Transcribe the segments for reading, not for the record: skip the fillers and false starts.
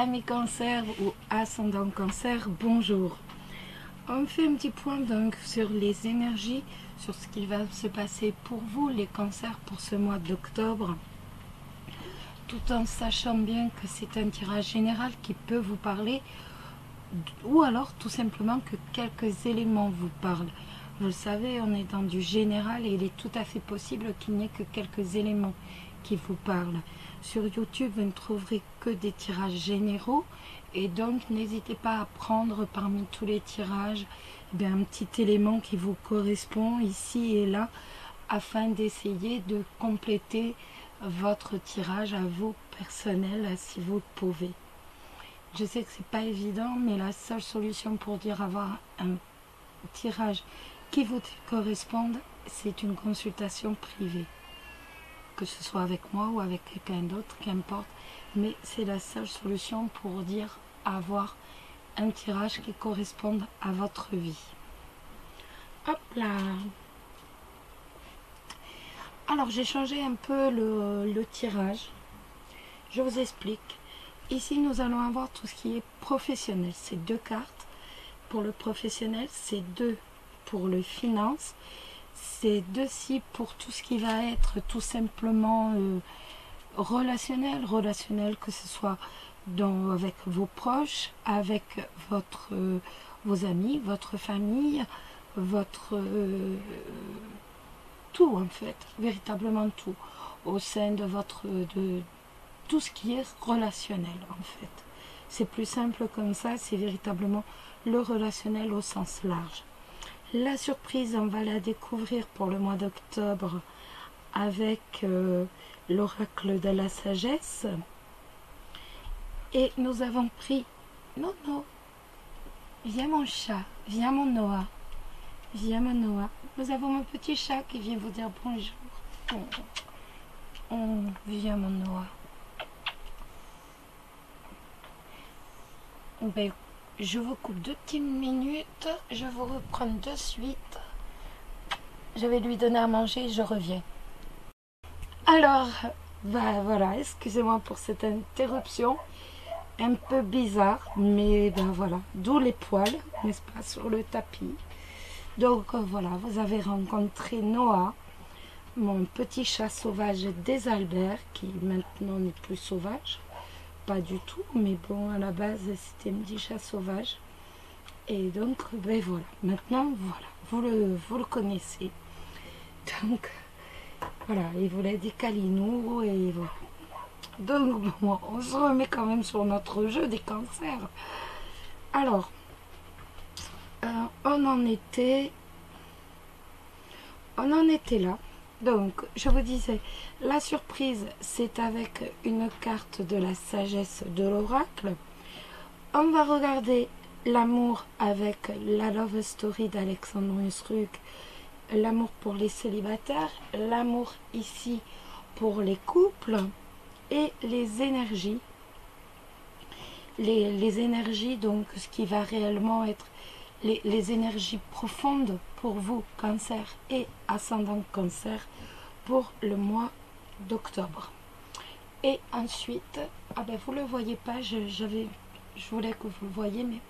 amis cancer ou ascendant cancer, bonjour. On fait un petit point donc sur les énergies, sur ce qui va se passer pour vous les cancers pour ce mois d'octobre, tout en sachant bien que c'est un tirage général qui peut vous parler, ou alors tout simplement que quelques éléments vous parlent. Vous le savez, on est dans du général et il est tout à fait possible qu'il n'y ait que quelques éléments qui vous parlent. Sur YouTube, vous ne trouverez que des tirages généraux et donc n'hésitez pas à prendre parmi tous les tirages un petit élément qui vous correspond ici et là afin d'essayer de compléter votre tirage à vous personnel si vous le pouvez. Je sais que c'est pas évident, mais la seule solution pour dire avoir un tirage qui vous corresponde, c'est une consultation privée. Que ce soit avec moi ou avec quelqu'un d'autre, qu'importe, mais c'est la seule solution pour dire avoir un tirage qui corresponde à votre vie. Hop là. Alors j'ai changé un peu le tirage. Je vous explique. Ici nous allons avoir tout ce qui est professionnel. C'est 2 cartes pour le professionnel, c'est 2 pour le finance. C'est 2 pour tout ce qui va être tout simplement relationnel, que ce soit avec vos proches, avec vos amis, votre famille, tout en fait, véritablement tout, au sein de tout ce qui est relationnel en fait. C'est plus simple comme ça, c'est véritablement le relationnel au sens large. La surprise, on va la découvrir pour le mois d'octobre avec l'oracle de la sagesse. Et nous avons pris... Non, viens mon chat, viens mon Noah, viens mon Noah. Nous avons un petit chat qui vient vous dire bonjour. Viens mon Noah. Je vous coupe 2 petites minutes, je vous reprends de suite. Je vais lui donner à manger, je reviens. Alors, voilà, excusez-moi pour cette interruption, un peu bizarre, mais voilà, d'où les poils, n'est-ce pas, sur le tapis. Donc voilà, vous avez rencontré Noah, mon petit chat sauvage des Alberts, qui maintenant n'est plus sauvage. Pas du tout, mais bon, à la base c'était un petit chat sauvage et donc voilà, maintenant voilà, vous le connaissez, donc voilà, il voulait des câlinous et voilà. Donc bon, on se remet quand même sur notre jeu des cancers. Alors on en était là. Donc, je vous disais, la surprise, c'est avec une carte de la sagesse de l'oracle. On va regarder l'amour avec la Love Story d'Alexandre Ruck, l'amour pour les célibataires, l'amour ici pour les couples et les énergies. Les énergies, donc, ce qui va réellement être les énergies profondes pour vous, cancer et ascendant cancer, pour le mois d'octobre. Et ensuite, vous le voyez pas, je voulais que vous le voyez, mais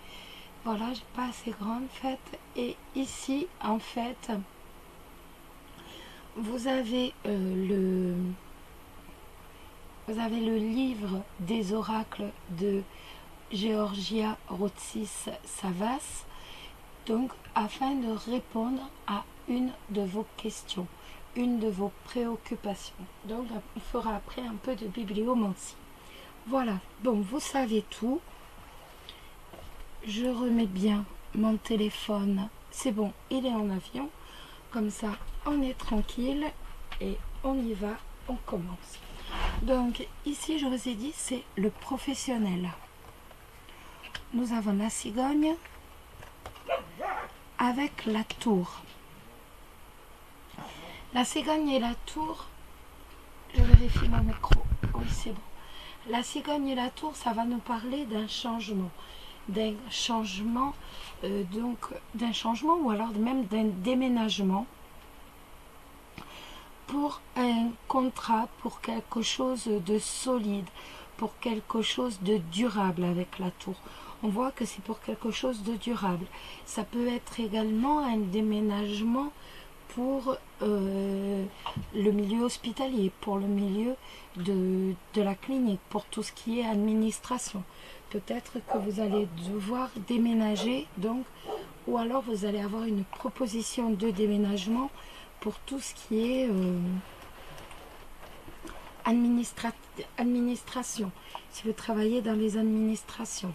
voilà, j'ai pas assez grande en fait. Et ici, en fait, vous avez le livre des oracles de Georgia Rotsis-Savas, donc afin de répondre à une de vos questions, une de vos préoccupations. Donc on fera après un peu de bibliomancie. Voilà, bon, vous savez tout. Je remets bien mon téléphone, c'est bon, il est en avion, comme ça on est tranquille et on y va, on commence. Donc ici je vous ai dit, c'est le professionnel. Nous avons la cigogne avec la tour. La cigogne et la tour, je vérifie mon micro, oui c'est bon. La cigogne et la tour, ça va nous parler d'un changement ou alors même d'un déménagement pour un contrat, pour quelque chose de solide, pour quelque chose de durable avec la tour. On voit que c'est pour quelque chose de durable. Ça peut être également un déménagement pour le milieu hospitalier, pour le milieu de la clinique, pour tout ce qui est administration. Peut-être que vous allez devoir déménager, donc, ou alors vous allez avoir une proposition de déménagement pour tout ce qui est administration. Si vous travaillez dans les administrations.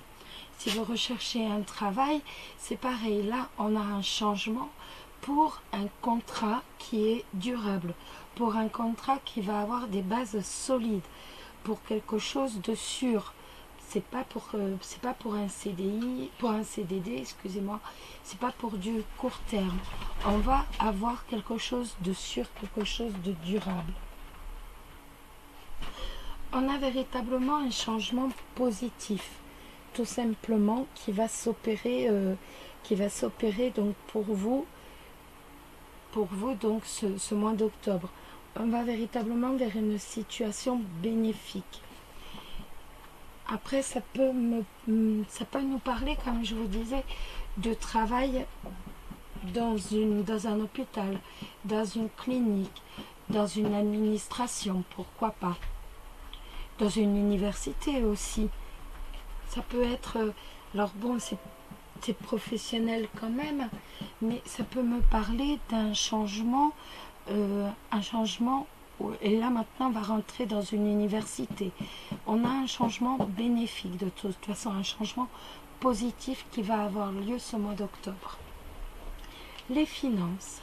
Si vous recherchez un travail, c'est pareil. Là, on a un changement pour un contrat qui est durable, pour un contrat qui va avoir des bases solides, pour quelque chose de sûr. C'est pas pour un CDI, pour un CDD, excusez-moi. C'est pas pour du court terme. On va avoir quelque chose de sûr, quelque chose de durable. On a véritablement un changement positif, tout simplement, qui va s'opérer donc pour vous donc ce mois d'octobre. On va véritablement vers une situation bénéfique. Après, ça peut nous parler, comme je vous disais, de travail dans un hôpital, dans une clinique, dans une administration, pourquoi pas. Dans une université aussi. Ça peut être... Alors bon, c'est professionnel quand même, mais ça peut me parler d'un changement, et là maintenant on va rentrer dans une université. On a un changement bénéfique de toute façon, un changement positif qui va avoir lieu ce mois d'octobre. Les finances.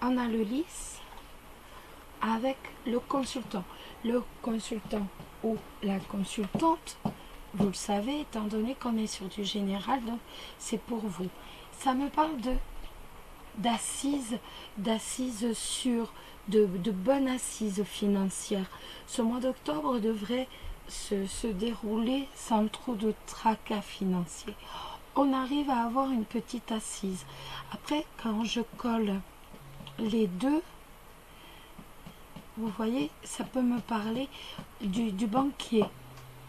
On a le lys avec le consultant. Le consultant ou la consultante, vous le savez, étant donné qu'on est sur du général, donc c'est pour vous. Ça me parle d'assises sûres, de bonnes assises financières. Ce mois d'octobre devrait se dérouler sans trop de tracas financiers. On arrive à avoir une petite assise. Après, quand je colle les deux, vous voyez, ça peut me parler du banquier.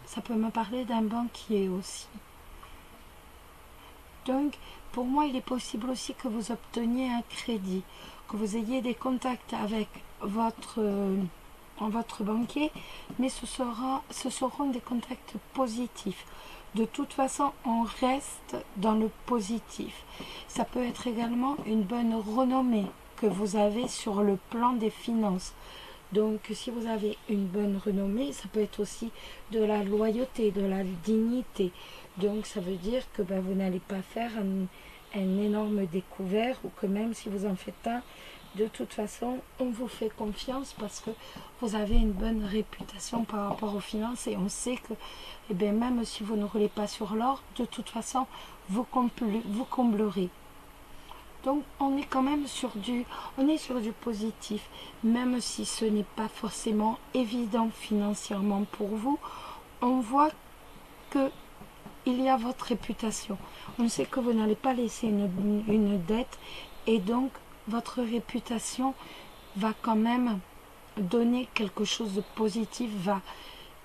Ça peut me parler d'un banquier aussi. Donc, pour moi, il est possible aussi que vous obteniez un crédit, que vous ayez des contacts avec votre banquier, mais ce seront des contacts positifs. De toute façon, on reste dans le positif. Ça peut être également une bonne renommée que vous avez sur le plan des finances. Donc, si vous avez une bonne renommée, ça peut être aussi de la loyauté, de la dignité. Donc, ça veut dire que vous n'allez pas faire un énorme découvert ou que même si vous en faites un, de toute façon, on vous fait confiance parce que vous avez une bonne réputation par rapport aux finances et on sait que même si vous ne roulez pas sur l'or, de toute façon, vous comblerez. Donc on est quand même sur du positif, même si ce n'est pas forcément évident financièrement pour vous. On voit que il y a votre réputation. On sait que vous n'allez pas laisser une dette et donc votre réputation va quand même donner quelque chose de positif,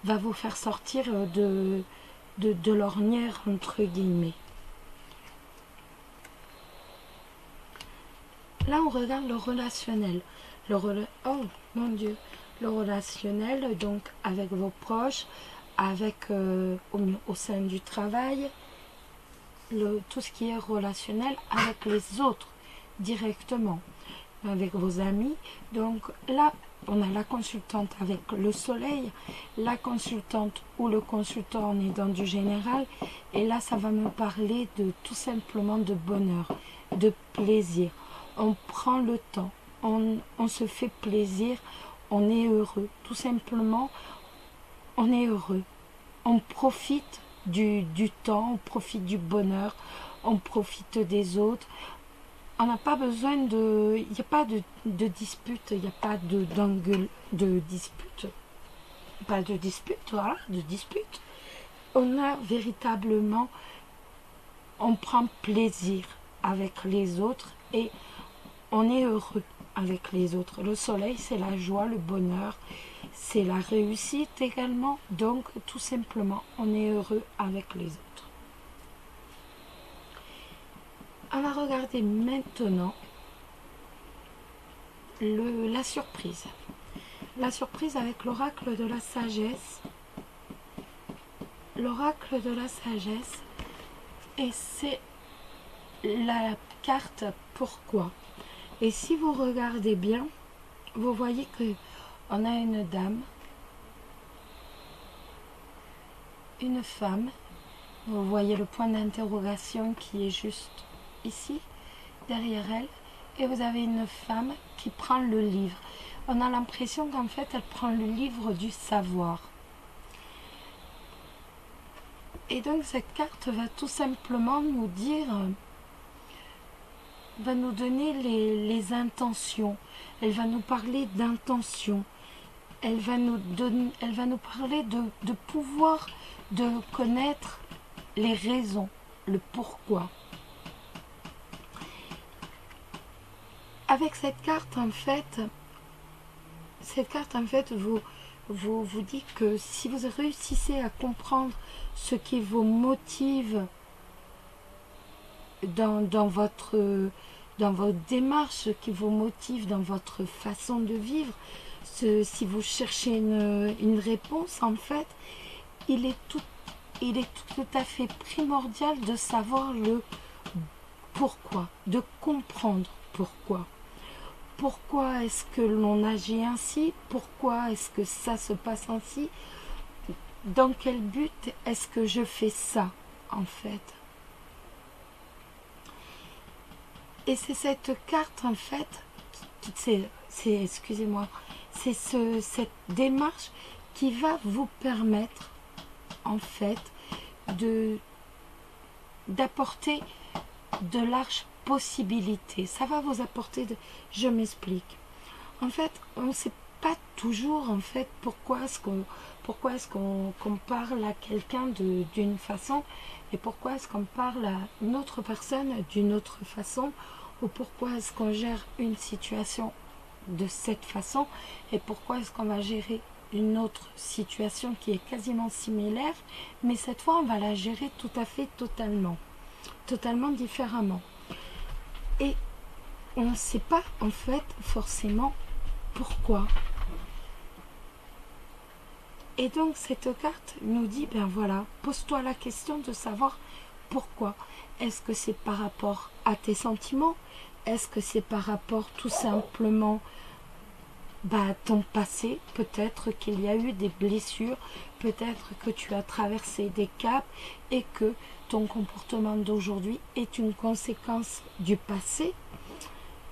va vous faire sortir de l'ornière entre guillemets. Là, on regarde le relationnel. Oh, mon Dieu. Le relationnel, donc, avec vos proches, avec au sein du travail, tout ce qui est relationnel avec les autres, directement, avec vos amis. Donc, là, on a la consultante avec le soleil, la consultante ou le consultant, on est dans du général. Et là, ça va me parler de tout simplement de bonheur, de plaisir. On prend le temps, on se fait plaisir, on est heureux. Tout simplement, on est heureux. On profite du temps, on profite du bonheur, on profite des autres. On n'a pas besoin de... Il n'y a pas de dispute, il n'y a pas de dispute. Pas de dispute, voilà, de dispute. On a véritablement... On prend plaisir avec les autres et on est heureux avec les autres. Le soleil, c'est la joie, le bonheur, c'est la réussite également. Donc, tout simplement, on est heureux avec les autres. On va regarder maintenant la surprise. La surprise avec l'oracle de la sagesse. L'oracle de la sagesse, et c'est la carte pourquoi. Et si vous regardez bien, vous voyez que on a une dame, une femme. Vous voyez le point d'interrogation qui est juste ici, derrière elle. Et vous avez une femme qui prend le livre. On a l'impression qu'en fait, elle prend le livre du savoir. Et donc, cette carte va tout simplement nous dire, va nous donner les intentions. Elle va nous parler d'intention. Elle va nous parler de pouvoir, de connaître les raisons, le pourquoi. Avec cette carte, en fait, vous dit que si vous réussissez à comprendre ce qui vous motive dans votre démarche, ce qui vous motive dans votre façon de vivre, si vous cherchez une réponse, en fait, il est tout à fait primordial de savoir le pourquoi, de comprendre pourquoi. Pourquoi est-ce que l'on agit ainsi? Pourquoi est-ce que ça se passe ainsi? Dans quel but est-ce que je fais ça, en fait? Et c'est cette carte, en fait, excusez-moi, c'est cette démarche qui va vous permettre, en fait, d'apporter de larges possibilités. Ça va vous apporter je m'explique. En fait, on ne sait pas toujours, en fait, pourquoi est-ce qu'on parle à quelqu'un d'une façon et pourquoi est-ce qu'on parle à une autre personne d'une autre façon, ou pourquoi est-ce qu'on gère une situation de cette façon et pourquoi est-ce qu'on va gérer une autre situation qui est quasiment similaire, mais cette fois on va la gérer tout à fait totalement différemment. Et on ne sait pas en fait forcément pourquoi. Et donc cette carte nous dit, ben voilà, pose-toi la question de savoir pourquoi. Est-ce que c'est par rapport à tes sentiments? Est-ce que c'est par rapport tout simplement à ton passé? Peut-être qu'il y a eu des blessures, peut-être que tu as traversé des caps et que ton comportement d'aujourd'hui est une conséquence du passé.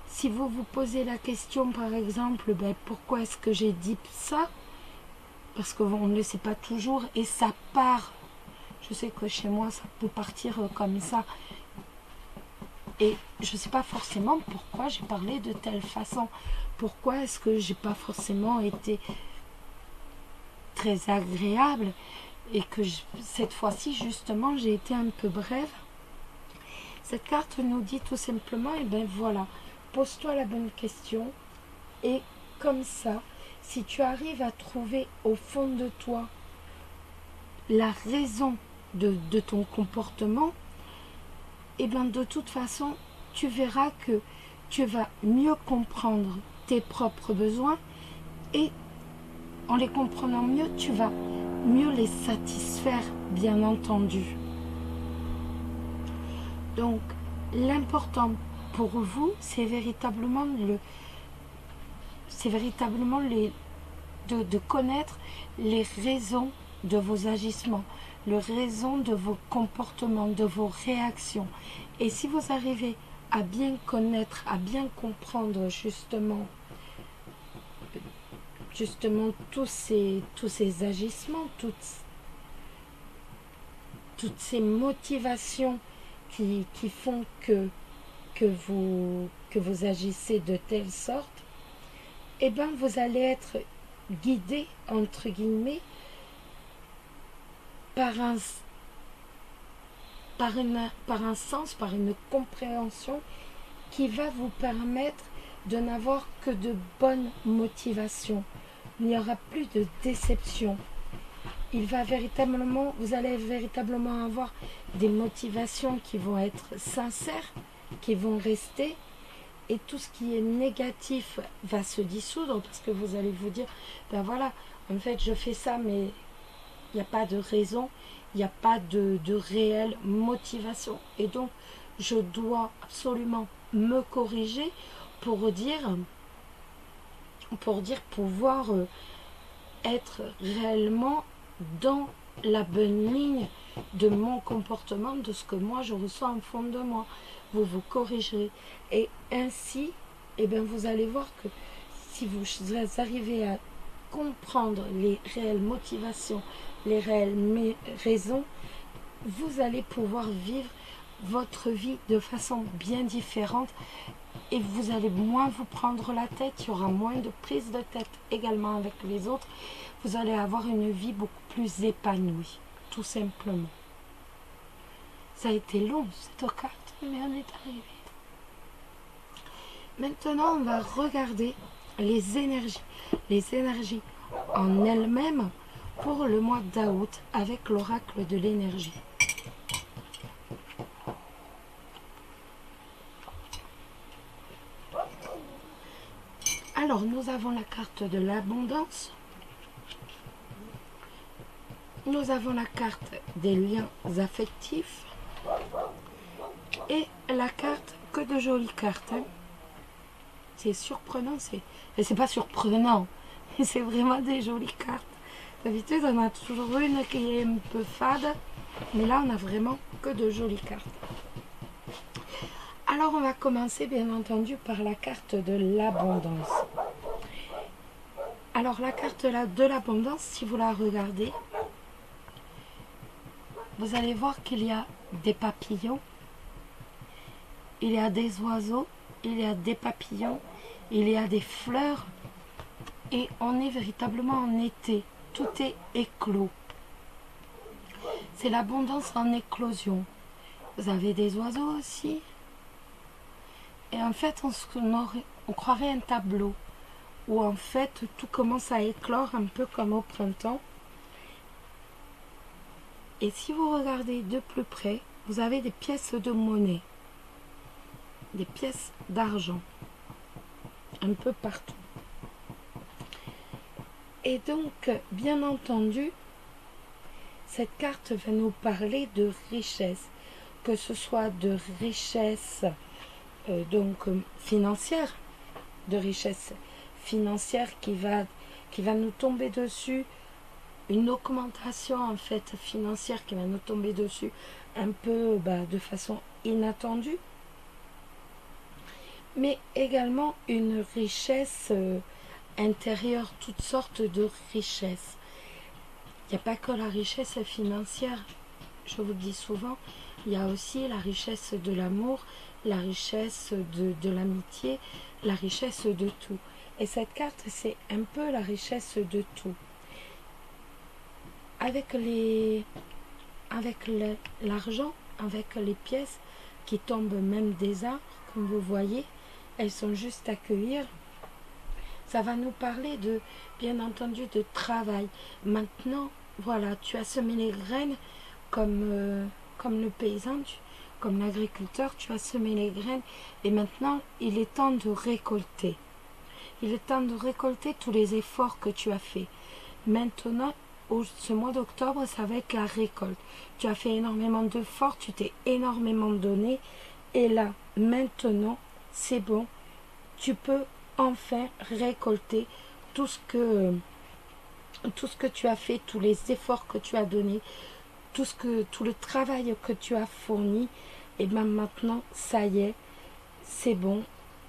Si vous vous posez la question par exemple, pourquoi est-ce que j'ai dit ça? Parce qu'on ne le sait pas toujours et ça part. Je sais que chez moi ça peut partir comme ça. Et je ne sais pas forcément pourquoi j'ai parlé de telle façon. Pourquoi est-ce que j'ai pas forcément été très agréable et que cette fois-ci justement j'ai été un peu brève. Cette carte nous dit tout simplement, et ben voilà, pose-toi la bonne question et comme ça, si tu arrives à trouver au fond de toi la raison de ton comportement, et bien de toute façon, tu verras que tu vas mieux comprendre tes propres besoins et en les comprenant mieux, tu vas mieux les satisfaire, bien entendu. Donc, l'important pour vous, c'est véritablement de connaître les raisons de vos agissements, les raisons de vos comportements, de vos réactions. Et si vous arrivez à bien connaître, à bien comprendre justement tous ces agissements, toutes ces motivations qui font que vous agissez de telle sorte, eh bien vous allez être guidé entre guillemets par un sens, par une compréhension qui va vous permettre de n'avoir que de bonnes motivations. Il n'y aura plus de déception. Vous allez véritablement avoir des motivations qui vont être sincères, qui vont rester, et tout ce qui est négatif va se dissoudre parce que vous allez vous dire, ben voilà, en fait je fais ça mais il n'y a pas de raison, il n'y a pas de réelle motivation, et donc je dois absolument me corriger pour pouvoir être réellement dans la bonne ligne de mon comportement, de ce que moi je ressens au fond de moi. Vous vous corrigerez, et ainsi, eh bien, vous allez voir que si vous arrivez à comprendre les réelles motivations, les réelles raisons, vous allez pouvoir vivre votre vie de façon bien différente, et vous allez moins vous prendre la tête, il y aura moins de prise de tête également avec les autres, vous allez avoir une vie beaucoup plus épanouie, tout simplement. Ça a été long cette carte, mais on est arrivé. Maintenant, on va regarder les énergies en elles-mêmes pour le mois d'août avec l'oracle de l'énergie. Alors, nous avons la carte de l'abondance. Nous avons la carte des liens affectifs. Et la carte, que de jolies cartes. Hein. C'est surprenant, c'est pas surprenant. C'est vraiment des jolies cartes. D'habitude, on a toujours une qui est un peu fade. Mais là, on a vraiment que de jolies cartes. Alors, on va commencer, bien entendu, par la carte de l'abondance. Alors, la carte de l'abondance, si vous la regardez, vous allez voir qu'il y a des papillons, il y a des oiseaux, il y a des papillons, il y a des fleurs, et on est véritablement en été. Tout est éclos. C'est l'abondance en éclosion. Vous avez des oiseaux aussi. Et en fait, on croirait un tableau où en fait tout commence à éclore un peu comme au printemps. Et si vous regardez de plus près, vous avez des pièces de monnaie, des pièces d'argent, un peu partout. Et donc, bien entendu, cette carte va nous parler de richesse, que ce soit de richesse financière, de richesse financière qui va nous tomber dessus, une augmentation en fait financière qui va nous tomber dessus un peu de façon inattendue, mais également une richesse intérieure, toutes sortes de richesses. Il n'y a pas que la richesse financière, je vous le dis souvent, il y a aussi la richesse de l'amour, la richesse de l'amitié, la richesse de tout. Et cette carte, c'est un peu la richesse de tout. Avec l'argent, avec les pièces qui tombent même des arbres, comme vous voyez, elles sont juste à cueillir. Ça va nous parler de, bien entendu, de travail. Maintenant, voilà, tu as semé les graines comme le paysan, comme l'agriculteur, tu as semé les graines et maintenant, il est temps de récolter. Il est temps de récolter tous les efforts que tu as faits. Maintenant, ce mois d'octobre, ça va être la récolte. Tu as fait énormément d'efforts, tu t'es énormément donné. Et là, maintenant, c'est bon. Tu peux enfin récolter tout ce que tu as fait, tous les efforts que tu as donnés, tout le travail que tu as fourni. Et bien maintenant, ça y est, c'est bon.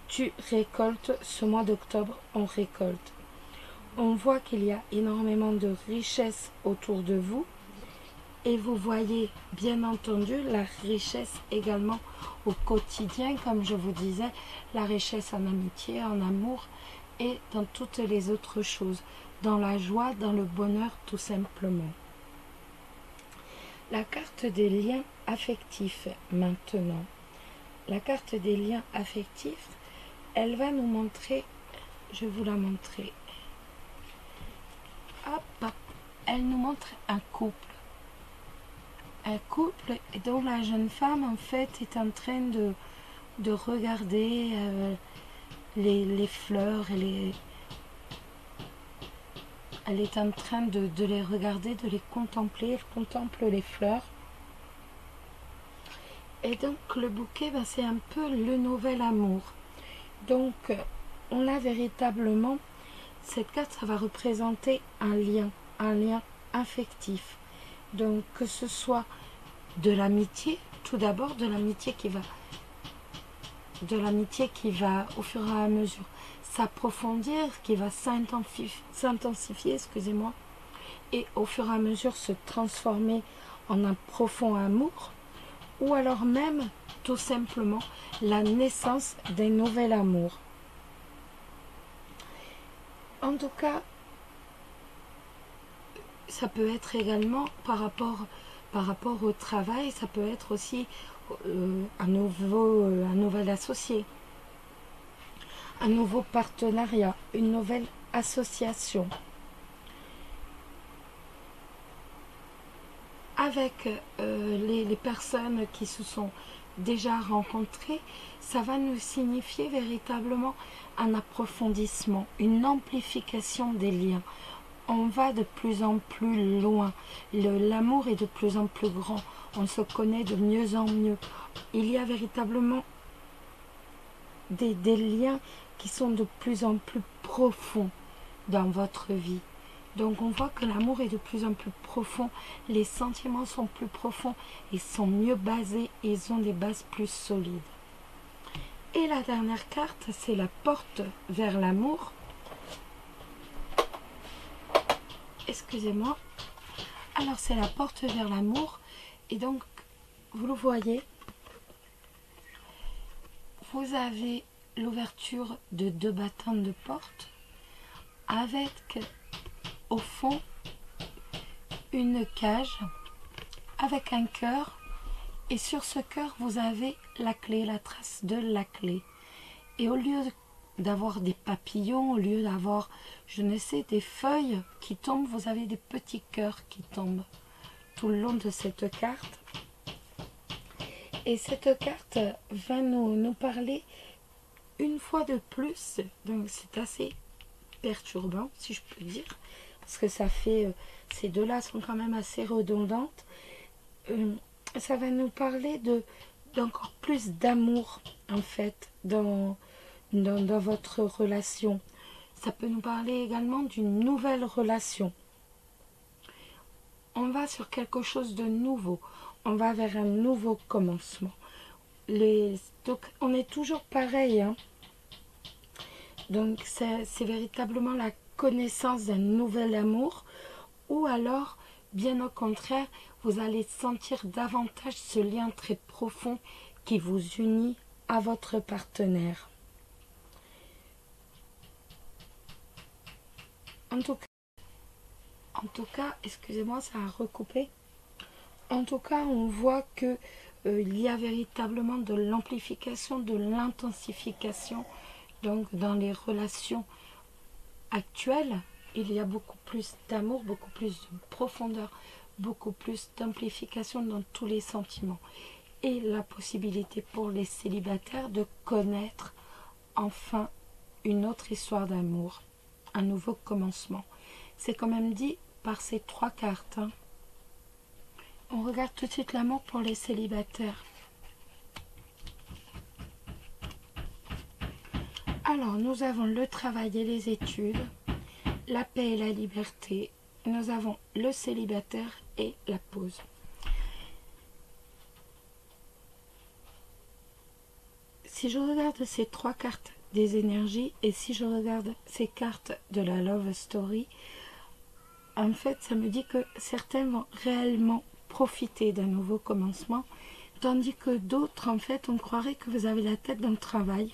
Tu récoltes, ce mois d'octobre, on récolte. On voit qu'il y a énormément de richesse autour de vous. Et vous voyez, bien entendu, la richesse également au quotidien, comme je vous disais, la richesse en amitié, en amour et dans toutes les autres choses, dans la joie, dans le bonheur, tout simplement. La carte des liens affectifs, maintenant. La carte des liens affectifs, elle va nous montrer, je vais vous la montrer. Hop, hop. Elle nous montre un couple. Un couple dont la jeune femme en fait est en train de regarder les fleurs et elle est en train de les regarder, de les contempler. Elle contemple les fleurs. Et donc le bouquet, ben, c'est un peu le nouvel amour. Donc on a véritablement, cette carte, ça va représenter un lien affectif. Donc que ce soit de l'amitié, tout d'abord de l'amitié qui va au fur et à mesure s'approfondir, qui va s'intensifier, excusez-moi, et au fur et à mesure se transformer en un profond amour, ou alors même tout simplement la naissance d'un nouvel amour. En tout cas, ça peut être également par rapport au travail, ça peut être aussi un nouvel associé, un nouveau partenariat, une nouvelle association. Avec les personnes qui se sont déjà rencontrées, ça va nous signifier véritablement un approfondissement, une amplification des liens. On va de plus en plus loin, l'amour est de plus en plus grand, on se connaît de mieux en mieux. Il y a véritablement des liens qui sont de plus en plus profonds dans votre vie. Donc on voit que l'amour est de plus en plus profond, les sentiments sont plus profonds, ils sont mieux basés, ils ont des bases plus solides. Et la dernière carte, c'est la porte vers l'amour. Excusez-moi. Alors c'est la porte vers l'amour. Et donc, vous le voyez, vous avez l'ouverture de 2 battants de porte avec au fond une cage avec un cœur. Et sur ce cœur, vous avez la clé, la trace de la clé. Et au lieu d'avoir des papillons, au lieu d'avoir, je ne sais, des feuilles qui tombent, vous avez des petits cœurs qui tombent tout le long de cette carte. Et cette carte va nous parler une fois de plus, donc c'est assez perturbant, si je peux dire, parce que ça fait, ces deux-là sont quand même assez redondantes. Ça va nous parler d'encore plus d'amour, en fait, dans votre relation. Ça peut nous parler également d'une nouvelle relation. On va sur quelque chose de nouveau. On va vers un nouveau commencement. Donc, on est toujours pareil. Hein. Donc, c'est véritablement la connaissance d'un nouvel amour. Ou alors, bien au contraire, vous allez sentir davantage ce lien très profond qui vous unit à votre partenaire. En tout cas, excusez-moi, ça a recoupé. En tout cas, on voit que il y a véritablement de l'amplification, de l'intensification. Donc, dans les relations actuelles, il y a beaucoup plus d'amour, beaucoup plus de profondeur, beaucoup plus d'amplification dans tous les sentiments. Et la possibilité pour les célibataires de connaître enfin une autre histoire d'amour, un nouveau commencement. C'est quand même dit par ces 3 cartes. Hein. On regarde tout de suite l'amour pour les célibataires. Alors, nous avons le travail et les études, la paix et la liberté. Nous avons le célibataire et la pause. Si je regarde ces 3 cartes des énergies et si je regarde ces cartes de la Love Story, en fait, ça me dit que certains vont réellement profiter d'un nouveau commencement, tandis que d'autres, en fait, on croirait que vous avez la tête dans le travail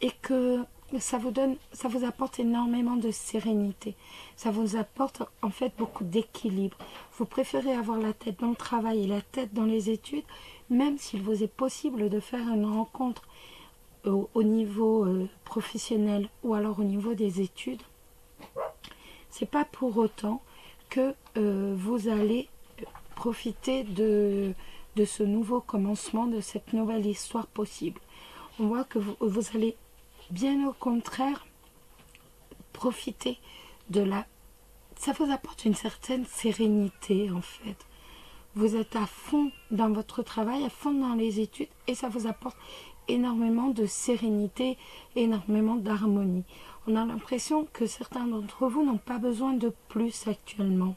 et que ça vous apporte énormément de sérénité. Ça vous apporte en fait beaucoup d'équilibre. Vous préférez avoir la tête dans le travail et la tête dans les études, même s'il vous est possible de faire une rencontre au niveau professionnel ou alors au niveau des études, c'est pas pour autant que vous allez profiter de ce nouveau commencement, de cette nouvelle histoire possible. On voit que vous allez bien au contraire profiter de la... Ça vous apporte une certaine sérénité en fait. Vous êtes à fond dans votre travail, à fond dans les études et ça vous apporte énormément de sérénité, énormément d'harmonie. On a l'impression que certains d'entre vous n'ont pas besoin de plus actuellement.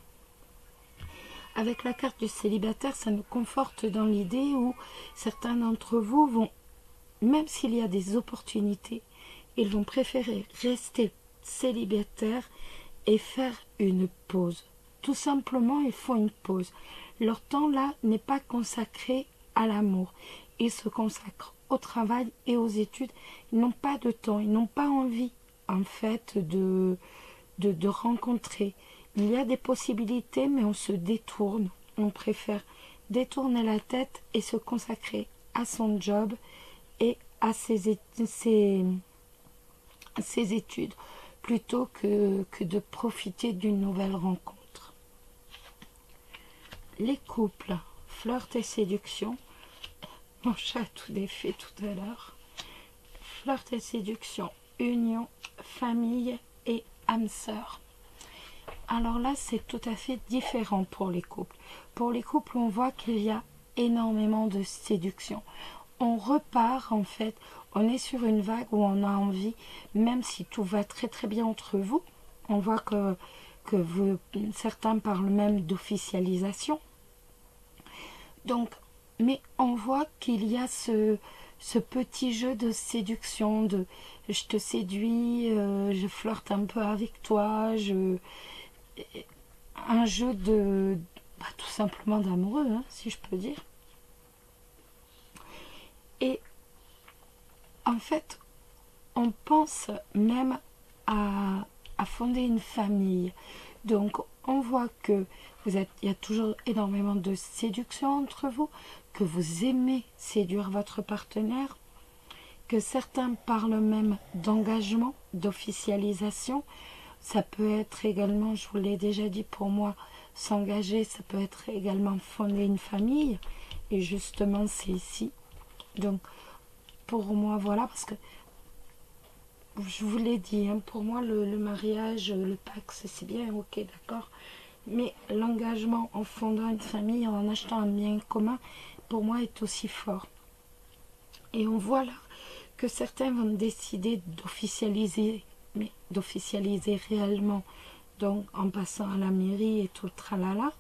Avec la carte du célibataire, ça nous conforte dans l'idée où certains d'entre vous vont, même s'il y a des opportunités, ils vont préférer rester célibataires et faire une pause. Tout simplement, il faut une pause. Leur temps là n'est pas consacré à l'amour. Ils se consacrent au travail et aux études. Ils n'ont pas de temps, ils n'ont pas envie en fait de rencontrer. Il y a des possibilités, mais on se détourne. On préfère détourner la tête et se consacrer à son job et à ses études, plutôt que de profiter d'une nouvelle rencontre. Les couples, flirt et séduction. Mon chat a tout défait tout à l'heure. Flirt et séduction, union, famille et âme sœur. Alors là, c'est tout à fait différent pour les couples. Pour les couples, on voit qu'il y a énormément de séduction. On repart, en fait, on est sur une vague où on a envie, même si tout va très très bien entre vous, on voit que certains parlent même d'officialisation. Donc, mais on voit qu'il y a ce petit jeu de séduction, de je te séduis, je flirte un peu avec toi, un jeu de tout simplement d'amoureux, hein, si je peux dire. Et en fait, on pense même à fonder une famille. Donc, on voit que il y a toujours énormément de séduction entre vous, que vous aimez séduire votre partenaire, que certains parlent même d'engagement, d'officialisation. Ça peut être également, je vous l'ai déjà dit, pour moi, s'engager, ça peut être également fonder une famille. Et justement, c'est ici. Donc, pour moi, voilà, parce que je vous l'ai dit, hein, pour moi, le mariage, le Pacs, c'est bien, ok, d'accord. Mais l'engagement en fondant une famille, en achetant un bien commun, pour moi, est aussi fort. Et on voit là que certains vont décider d'officialiser, mais d'officialiser réellement, donc en passant à la mairie et tout le tralala.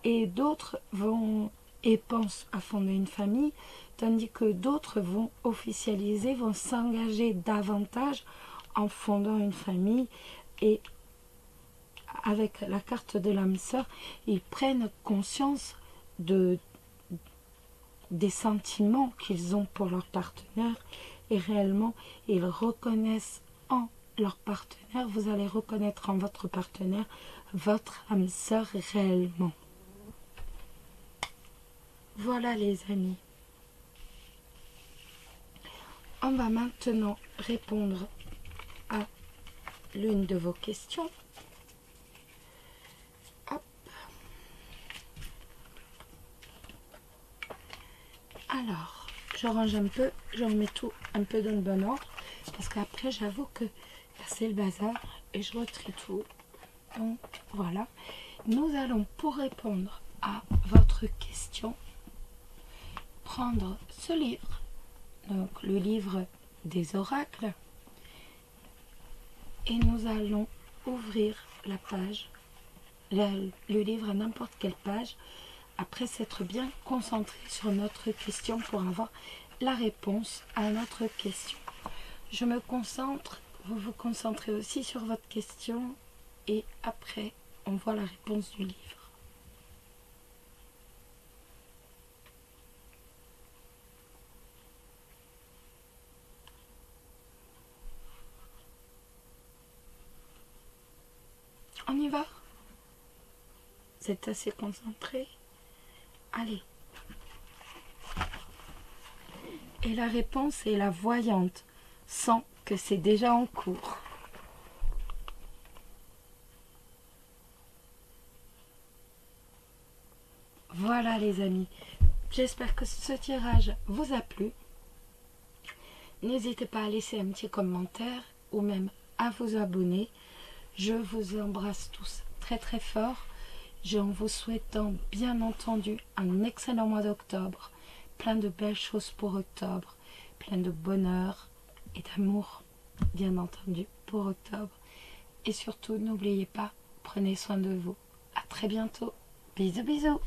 Et d'autres vont et pensent à fonder une famille, tandis que d'autres vont officialiser, vont s'engager davantage en fondant une famille. Et avec la carte de l'âme sœur, ils prennent conscience des sentiments qu'ils ont pour leur partenaire et réellement ils reconnaissent en leur partenaire, vous allez reconnaître en votre partenaire votre âme sœur réellement. Voilà les amis. On va maintenant répondre à l'une de vos questions. Hop. Alors, je range un peu, je remets tout un peu dans le bon ordre, parce qu'après j'avoue que c'est le bazar et je retrie tout. Donc voilà. Nous allons, pour répondre à votre question, prendre ce livre, donc le livre des oracles, et nous allons ouvrir la page, le livre à n'importe quelle page, après s'être bien concentré sur notre question pour avoir la réponse à notre question. Je me concentre, vous vous concentrez aussi sur votre question et après on voit la réponse du livre. On y va? Vous êtes assez concentré? Allez. Et la réponse est la voyante, sans que c'est déjà en cours. Voilà les amis, j'espère que ce tirage vous a plu. N'hésitez pas à laisser un petit commentaire ou même à vous abonner. Je vous embrasse tous très très fort. En vous souhaitant bien entendu un excellent mois d'octobre. Plein de belles choses pour octobre. Plein de bonheur et d'amour, bien entendu, pour octobre. Et surtout, n'oubliez pas, prenez soin de vous. À très bientôt. Bisous bisous.